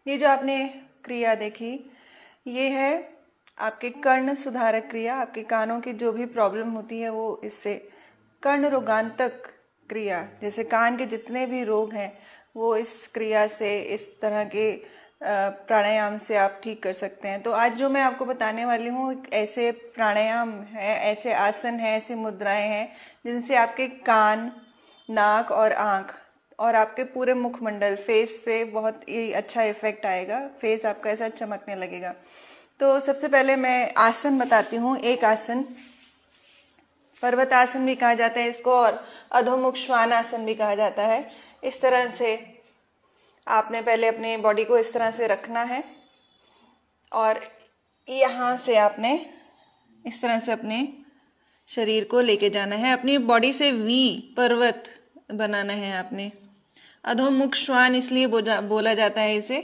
ये जो आपने क्रिया देखी, ये है आपके कर्ण सुधारक क्रिया। आपके कानों की जो भी प्रॉब्लम होती है वो इससे, कर्ण रोगांतक क्रिया, जैसे कान के जितने भी रोग हैं वो इस क्रिया से, इस तरह के प्राणायाम से आप ठीक कर सकते हैं। तो आज जो मैं आपको बताने वाली हूँ, ऐसे प्राणायाम है, ऐसे आसन है, ऐसी मुद्राएं हैं जिनसे आपके कान, नाक और आँख और आपके पूरे मुखमंडल, फेस पे बहुत ही अच्छा इफेक्ट आएगा। फेस आपका ऐसा चमकने लगेगा। तो सबसे पहले मैं आसन बताती हूँ। एक आसन पर्वत आसन भी कहा जाता है इसको, और अधोमुख श्वान आसन भी कहा जाता है। इस तरह से आपने पहले अपनी बॉडी को इस तरह से रखना है और यहाँ से आपने इस तरह से अपने शरीर को लेके जाना है। अपनी बॉडी से वी पर्वत बनाना है आपने। अधोमुख श्वान इसलिए बोला जाता है इसे,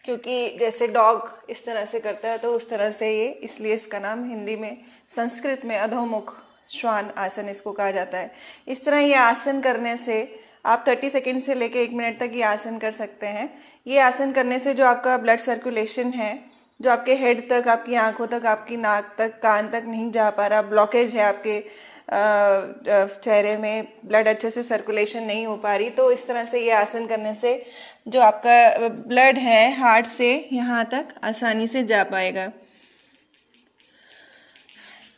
क्योंकि जैसे डॉग इस तरह से करता है तो उस तरह से ये, इसलिए इसका नाम हिंदी में, संस्कृत में अधोमुख श्वान आसन इसको कहा जाता है। इस तरह ये आसन करने से आप 30 सेकंड से लेके 1 मिनट तक ये आसन कर सकते हैं। ये आसन करने से जो आपका ब्लड सर्कुलेशन है, जो आपके हेड तक, आपकी आंखों तक, आपकी नाक तक, कान तक नहीं जा पा रहा, ब्लॉकेज है आपके चेहरे में, ब्लड अच्छे से सर्कुलेशन नहीं हो पा रही, तो इस तरह से ये आसन करने से जो आपका ब्लड है हार्ट से यहाँ तक आसानी से जा पाएगा।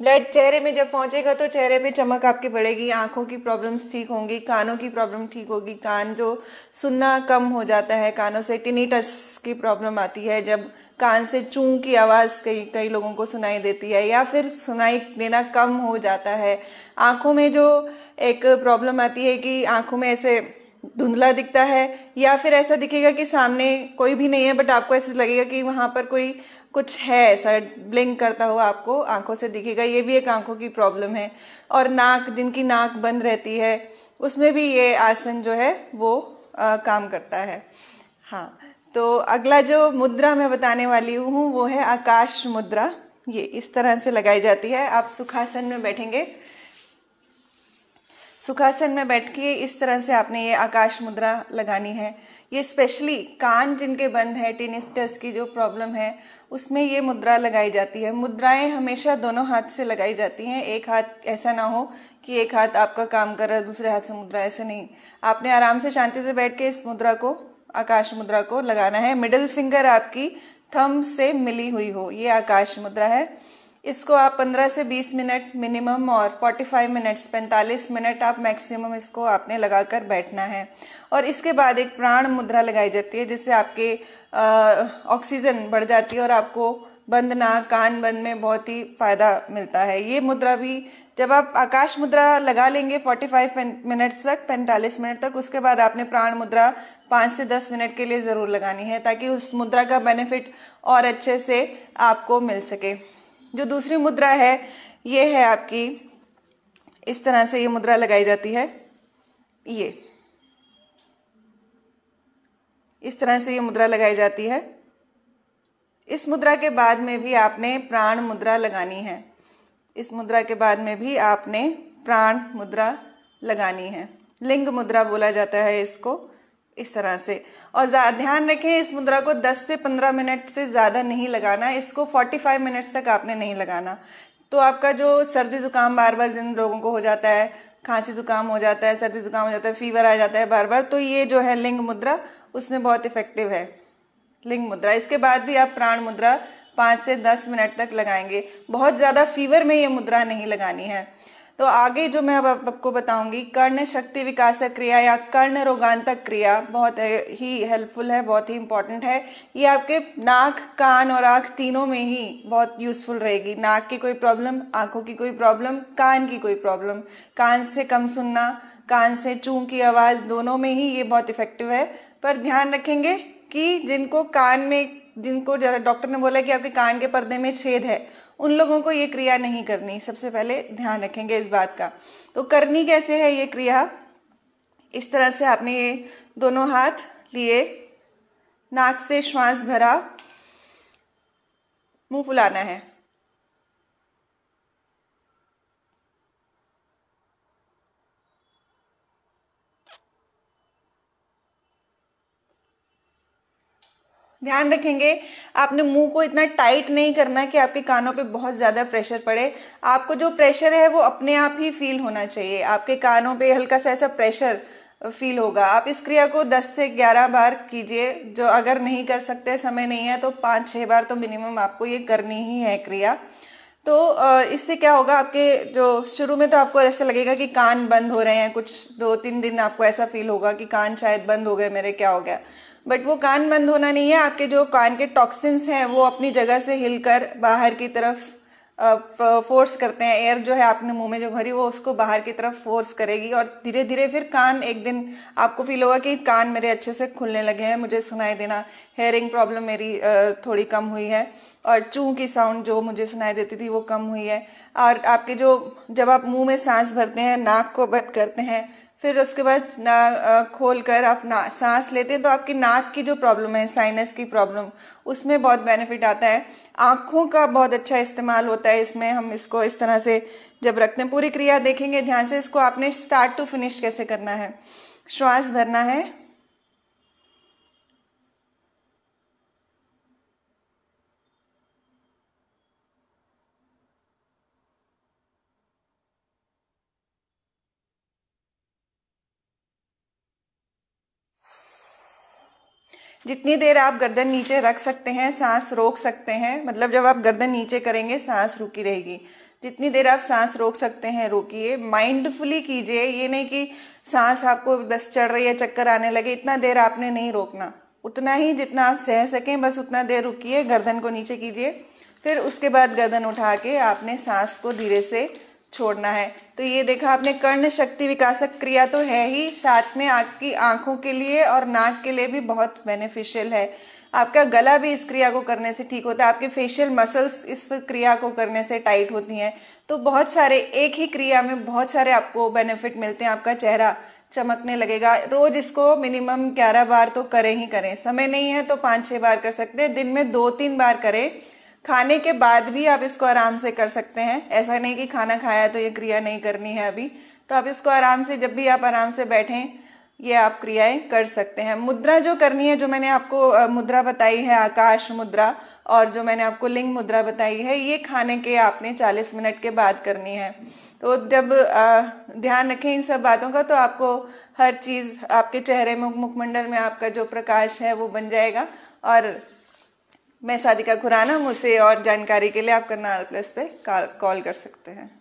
ब्लड चेहरे में जब पहुंचेगा तो चेहरे पे चमक आपकी बढ़ेगी, आंखों की प्रॉब्लम्स ठीक होंगी, कानों की प्रॉब्लम ठीक होगी। कान जो सुनना कम हो जाता है, कानों से टिनिटस की प्रॉब्लम आती है, जब कान से चूं की आवाज़ कई कई लोगों को सुनाई देती है, या फिर सुनाई देना कम हो जाता है। आंखों में जो एक प्रॉब्लम आती है कि आंखों में ऐसे धुंधला दिखता है, या फिर ऐसा दिखेगा कि सामने कोई भी नहीं है बट आपको ऐसा लगेगा कि वहाँ पर कोई कुछ है, ऐसा ब्लिंक करता हुआ आपको आंखों से दिखेगा, ये भी एक आंखों की प्रॉब्लम है। और नाक, जिनकी नाक बंद रहती है, उसमें भी ये आसन जो है वो काम करता है। हाँ, तो अगला जो मुद्रा मैं बताने वाली हूँ वो है आकाश मुद्रा। ये इस तरह से लगाई जाती है। आप सुखासन में बैठेंगे, सुखासन में बैठ के इस तरह से आपने ये आकाश मुद्रा लगानी है। ये स्पेशली कान जिनके बंद है, टिनिटस की जो प्रॉब्लम है, उसमें ये मुद्रा लगाई जाती है। मुद्राएं हमेशा दोनों हाथ से लगाई जाती हैं। एक हाथ, ऐसा ना हो कि एक हाथ आपका काम कर रहा है दूसरे हाथ से मुद्रा, ऐसे नहीं। आपने आराम से शांति से बैठ के इस मुद्रा को, आकाश मुद्रा को लगाना है। मिडिल फिंगर आपकी थंब से मिली हुई हो, ये आकाश मुद्रा है। इसको आप 15 से 20 मिनट मिनिमम और 45 मिनट्स, 45 मिनट आप मैक्सिमम इसको आपने लगाकर बैठना है। और इसके बाद एक प्राण मुद्रा लगाई जाती है, जिससे आपके ऑक्सीजन बढ़ जाती है और आपको बंद नाक, कान बंद में बहुत ही फायदा मिलता है। ये मुद्रा भी जब आप आकाश मुद्रा लगा लेंगे 45 मिनट तक, 45 मिनट तक, उसके बाद आपने प्राण मुद्रा 5 से 10 मिनट के लिए ज़रूर लगानी है, ताकि उस मुद्रा का बेनिफिट और अच्छे से आपको मिल सके। जो दूसरी मुद्रा है ये है आपकी, इस तरह से ये मुद्रा लगाई जाती है। ये इस तरह से ये मुद्रा लगाई जाती है। इस मुद्रा के बाद में भी आपने प्राण मुद्रा लगानी है। इस मुद्रा के बाद में भी आपने प्राण मुद्रा लगानी है। लिंग मुद्रा बोला जाता है इसको, इस तरह से। और ध्यान रखें, इस मुद्रा को 10 से 15 मिनट से ज़्यादा नहीं लगाना। इसको 45 मिनट्स तक आपने नहीं लगाना। तो आपका जो सर्दी जुकाम बार बार जिन लोगों को हो जाता है, खांसी जुकाम हो जाता है, सर्दी जुकाम हो जाता है, फीवर आ जाता है बार बार, तो ये जो है लिंग मुद्रा, उसमें बहुत इफेक्टिव है लिंग मुद्रा। इसके बाद भी आप प्राण मुद्रा 5 से 10 मिनट तक लगाएंगे। बहुत ज़्यादा फीवर में ये मुद्रा नहीं लगानी है। तो आगे जो मैं अब आपको बताऊंगी, कर्ण शक्ति विकासक क्रिया या कर्ण रोगांतक क्रिया, बहुत ही हेल्पफुल है, बहुत ही इंपॉर्टेंट है। ये आपके नाक, कान और आँख तीनों में ही बहुत यूजफुल रहेगी। नाक की कोई प्रॉब्लम, आँखों की कोई प्रॉब्लम, कान की कोई प्रॉब्लम, कान से कम सुनना, कान से चूं की आवाज़, दोनों में ही ये बहुत इफेक्टिव है। पर ध्यान रखेंगे कि जिनको कान में, जिनको जरा डॉक्टर ने बोला कि आपके कान के पर्दे में छेद है, उन लोगों को ये क्रिया नहीं करनी। सबसे पहले ध्यान रखेंगे इस बात का। तो करनी कैसे है ये क्रिया? इस तरह से आपने ये दोनों हाथ लिए, नाक से श्वास भरा, मुंह फुलाना है। ध्यान रखेंगे आपने मुंह को इतना टाइट नहीं करना कि आपके कानों पे बहुत ज़्यादा प्रेशर पड़े। आपको जो प्रेशर है वो अपने आप ही फील होना चाहिए। आपके कानों पे हल्का सा ऐसा प्रेशर फील होगा। आप इस क्रिया को 10 से 11 बार कीजिए। जो अगर नहीं कर सकते, समय नहीं है, तो 5-6 बार तो मिनिमम आपको ये करनी ही है क्रिया। तो इससे क्या होगा, आपके जो शुरू में तो आपको ऐसा लगेगा कि कान बंद हो रहे हैं, कुछ 2-3 दिन आपको ऐसा फील होगा कि कान शायद बंद हो गए मेरे, क्या हो गया। बट वो कान बंद होना नहीं है, आपके जो कान के टॉक्सिन्स हैं वो अपनी जगह से हिलकर बाहर की तरफ फोर्स करते हैं। एयर जो है आपने मुंह में जो भरी वो उसको बाहर की तरफ फोर्स करेगी और धीरे धीरे फिर कान एक दिन आपको फील होगा कि कान मेरे अच्छे से खुलने लगे हैं, मुझे सुनाई देना, हेयरिंग प्रॉब्लम मेरी थोड़ी कम हुई है और चूं की साउंड जो मुझे सुनाई देती थी वो कम हुई है। और आपके जो जब आप मुंह में सांस भरते हैं, नाक को बंद करते हैं, फिर उसके बाद खोल कर आप सांस लेते हैं, तो आपकी नाक की जो प्रॉब्लम है, साइनस की प्रॉब्लम, उसमें बहुत बेनिफिट आता है। आँखों का बहुत अच्छा इस्तेमाल होता है इसमें। हम इसको इस तरह से जब रखते हैं, पूरी क्रिया देखेंगे ध्यान से। इसको आपने स्टार्ट टू फिनिश कैसे करना है। श्वास भरना है, जितनी देर आप गर्दन नीचे रख सकते हैं सांस रोक सकते हैं। मतलब जब आप गर्दन नीचे करेंगे सांस रुकी रहेगी। जितनी देर आप सांस रोक सकते हैं रोकिए, माइंडफुली कीजिए। ये नहीं कि सांस आपको बस चढ़ रही है, चक्कर आने लगे, इतना देर आपने नहीं रोकना। उतना ही जितना आप सह सकें बस उतना देर रुकिए, गर्दन को नीचे कीजिए। फिर उसके बाद गर्दन उठा के आपने सांस को धीरे से छोड़ना है। तो ये देखा आपने, कर्ण शक्ति विकासक क्रिया तो है ही, साथ में आपकी आंखों के लिए और नाक के लिए भी बहुत बेनिफिशियल है। आपका गला भी इस क्रिया को करने से ठीक होता है। आपके फेशियल मसल्स इस क्रिया को करने से टाइट होती हैं। तो बहुत सारे, एक ही क्रिया में बहुत सारे आपको बेनिफिट मिलते हैं। आपका चेहरा चमकने लगेगा। रोज इसको मिनिमम 11 बार तो करें ही करें। समय नहीं है तो 5-6 बार कर सकते हैं। दिन में 2-3 बार करें। खाने के बाद भी आप इसको आराम से कर सकते हैं। ऐसा नहीं कि खाना खाया तो ये क्रिया नहीं करनी है अभी। तो आप इसको आराम से, जब भी आप आराम से बैठें, ये आप क्रियाएं कर सकते हैं। मुद्रा जो करनी है, जो मैंने आपको मुद्रा बताई है आकाश मुद्रा, और जो मैंने आपको लिंग मुद्रा बताई है, ये खाने के आपने 40 मिनट के बाद करनी है। तो जब ध्यान रखें इन सब बातों का, तो आपको हर चीज़ आपके चेहरे में, मुखमंडल में आपका जो प्रकाश है वो बन जाएगा। और मैं साधिका खुराना, मुझसे और जानकारी के लिए आप करनाल प्लस पे कॉल कर सकते हैं।